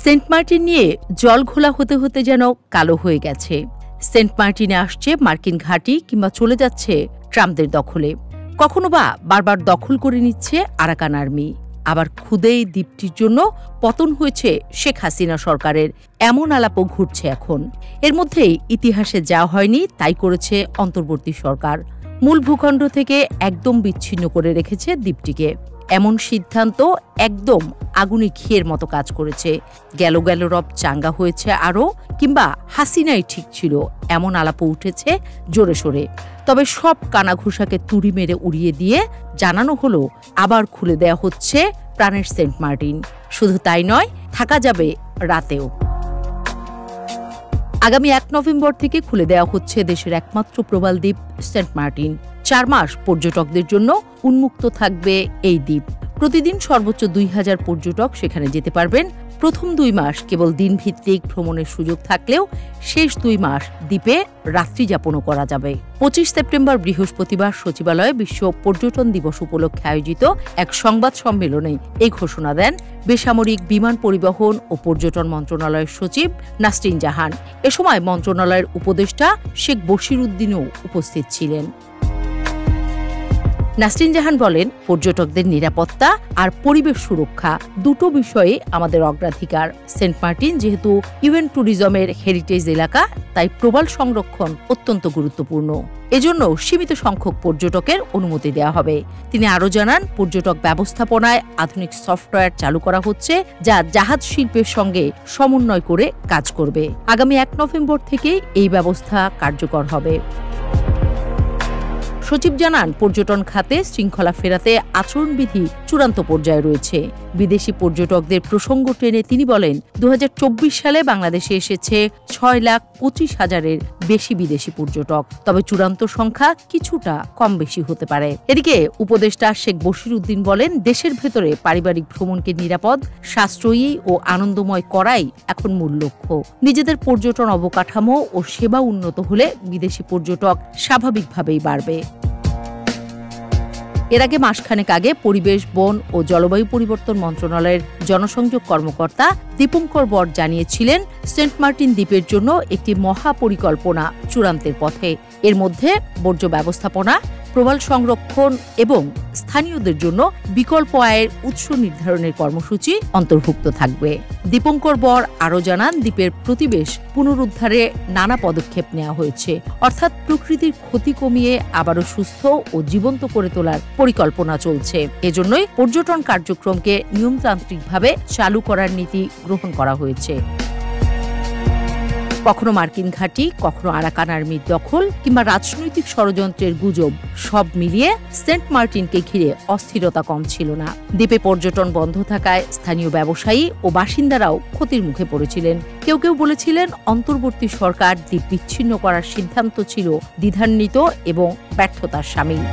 Saint Martin নিয়ে জল ঘোলা হতে হতে যেন কালো হয়ে গেছে। সেন্ট মার্টিনে আসছে মার্কিন ঘাঁটি কিংবা চলে যাচ্ছে ট্রাম্পদের দখলে। কখনো বা বারবার দখল করে নিচ্ছে আরাকান আর্মি। আবার খুদেই দ্বীপটির জন্য পতন হয়েছে শেখ হাসিনা সরকারের, এমন আলাপও ঘুরছে এখন। এর মধ্যেই ইতিহাসে যা হয়নি তাই করেছে অন্তর্বর্তী সরকার। মূল ভূখণ্ড থেকে একদম বিচ্ছিন্ন করে রেখেছে দ্বীপটিকে। এমন সিদ্ধান্ত একদম আগুনে ঘিয়ের মতো কাজ করেছে। গেল রব চাঙ্গা হয়েছে আরও, কিংবা হাসিনাই ঠিক ছিল, এমন আলাপও উঠেছে জোরে সোরে। তবে সব কানাঘুষাকে তুড়ি মেরে উড়িয়ে দিয়ে জানানো হলো আবার খুলে দেয়া হচ্ছে প্রাণের সেন্ট মার্টিন। শুধু তাই নয়, থাকা যাবে রাতেও। আগামী 1 নভেম্বর থেকে খুলে দেওয়া হচ্ছে দেশের একমাত্র প্রবাল দ্বীপ সেন্ট মার্টিন। 4 মাস পর্যটকদের জন্য উন্মুক্ত থাকবে এই দ্বীপ। প্রতিদিন সর্বোচ্চ 2000 পর্যটক সেখানে যেতে পারবেন। প্রথম 2 মাস কেবল দিনভিত্তিক ভ্রমণের সুযোগ থাকলেও শেষ 2 মাস দ্বীপে রাত্রিযাপনও করা যাবে। 25 সেপ্টেম্বর বৃহস্পতিবার সচিবালয়ে বিশ্ব পর্যটন দিবস উপলক্ষে আয়োজিত এক সংবাদ সম্মেলনে এই ঘোষণা দেন বেসামরিক বিমান পরিবহন ও পর্যটন মন্ত্রণালয়ের সচিব নাসরিন জাহান। এ সময় মন্ত্রণালয়ের উপদেষ্টা শেখ বশির উদ্দিনও উপস্থিত ছিলেন। নাসরিন জাহান বলেন, পর্যটকদের নিরাপত্তা আর পরিবেশ সুরক্ষা দুটো বিষয়ে আমাদের অগ্রাধিকার। সেন্ট মার্টিন যেহেতু ইউএন ট্যুরিজমের হেরিটেজ এলাকা, তাই প্রবাল সংরক্ষণ অত্যন্ত গুরুত্বপূর্ণ। এজন্য সীমিত সংখ্যক পর্যটকের অনুমতি দেওয়া হবে। তিনি আরও জানান, পর্যটক ব্যবস্থাপনায় আধুনিক সফটওয়্যার চালু করা হচ্ছে, যা জাহাজ শিল্পের সঙ্গে সমন্বয় করে কাজ করবে। আগামী 1 নভেম্বর থেকে এই ব্যবস্থা কার্যকর হবে। সচিব জানান, পর্যটন খাতে শৃঙ্খলা ফেরাতে আচরণবিধি চূড়ান্ত পর্যায়ে রয়েছে। বিদেশি পর্যটকদের প্রসঙ্গ টেনে তিনি বলেন, 2024 সালে বাংলাদেশে এসেছে 6,25,000-এর বেশি বিদেশি পর্যটক। তবে চূড়ান্ত সংখ্যা কিছুটা কম বেশি হতে পারে। এদিকে উপদেষ্টা শেখ বশির উদ্দিন বলেন, দেশের ভেতরে পারিবারিক ভ্রমণকে নিরাপদ, সাশ্রয়ী ও আনন্দময় করাই এখন মূল লক্ষ্য। নিজেদের পর্যটন অবকাঠামো ও সেবা উন্নত হলে বিদেশি পর্যটক স্বাভাবিকভাবেই বাড়বে। এর আগে মাসখানেক আগে পরিবেশ, বন ও জলবায়ু পরিবর্তন মন্ত্রণালয়ের জনসংযোগ কর্মকর্তা দীপঙ্কর বর জানিয়েছিলেন, সেন্ট মার্টিন দ্বীপের জন্য একটি মহাপরিকল্পনা চূড়ান্তের পথে। এর মধ্যে বর্জ্য ব্যবস্থাপনা, প্রবাল সংরক্ষণ এবং স্থানীয়দের জন্য বিকল্প আয়ের উৎস নির্ধারণের কর্মসূচি অন্তর্ভুক্ত থাকবে। দীপঙ্কর বর আরও জানান, দ্বীপের প্রতিবেশ পুনরুদ্ধারে নানা পদক্ষেপ নেওয়া হয়েছে, অর্থাৎ প্রকৃতির ক্ষতি কমিয়ে আবারও সুস্থ ও জীবন্ত করে তোলার পরিকল্পনা চলছে। এজন্যই পর্যটন কার্যক্রমকে নিয়মতান্ত্রিকভাবে চালু করার নীতি গ্রহণ করা হয়েছে। কখনো মার্কিন ঘাঁটি, কখনো আরাকান আর্মির দখল কিংবা রাজনৈতিক ষড়যন্ত্রের গুজব, সব মিলিয়ে সেন্ট মার্টিনকে ঘিরে অস্থিরতা কম ছিল না। দ্বীপে পর্যটন বন্ধ থাকায় স্থানীয় ব্যবসায়ী ও বাসিন্দারাও ক্ষতির মুখে পড়েছিলেন। কেউ কেউ বলেছিলেন, অন্তর্বর্তী সরকার দ্বীপ বিচ্ছিন্ন করার সিদ্ধান্ত ছিল দ্বিধান্বিত এবং ব্যর্থতার শামিল।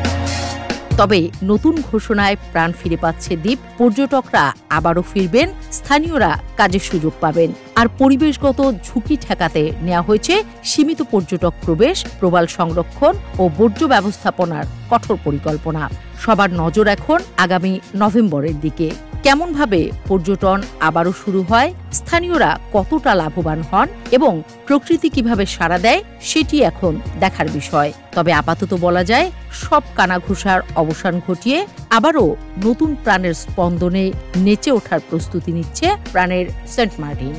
তবে নতুন ঘোষণায় প্রাণ ফিরে পাচ্ছে দ্বীপ। পর্যটকরা আবারও ফিরবেন, স্থানীয়রা কাজের সুযোগ পাবেন। আর পরিবেশগত ঝুঁকি ঠেকাতে নেওয়া হয়েছে সীমিত পর্যটক প্রবেশ, প্রবাল সংরক্ষণ ও বর্জ্য ব্যবস্থাপনার কঠোর পরিকল্পনা। সবার নজর এখন আগামী নভেম্বরের দিকে। কেমনভাবে পর্যটন আবারও শুরু হয়, স্থানীয়রা কতটা লাভবান হন এবং প্রকৃতি কিভাবে সাড়া দেয়, সেটি এখন দেখার বিষয়। তবে আপাতত বলা যায়, সব কানাঘুষার অবসান ঘটিয়ে আবারও নতুন প্রাণের স্পন্দনে নেচে ওঠার প্রস্তুতি নিচ্ছে প্রাণের সেন্ট মার্টিন।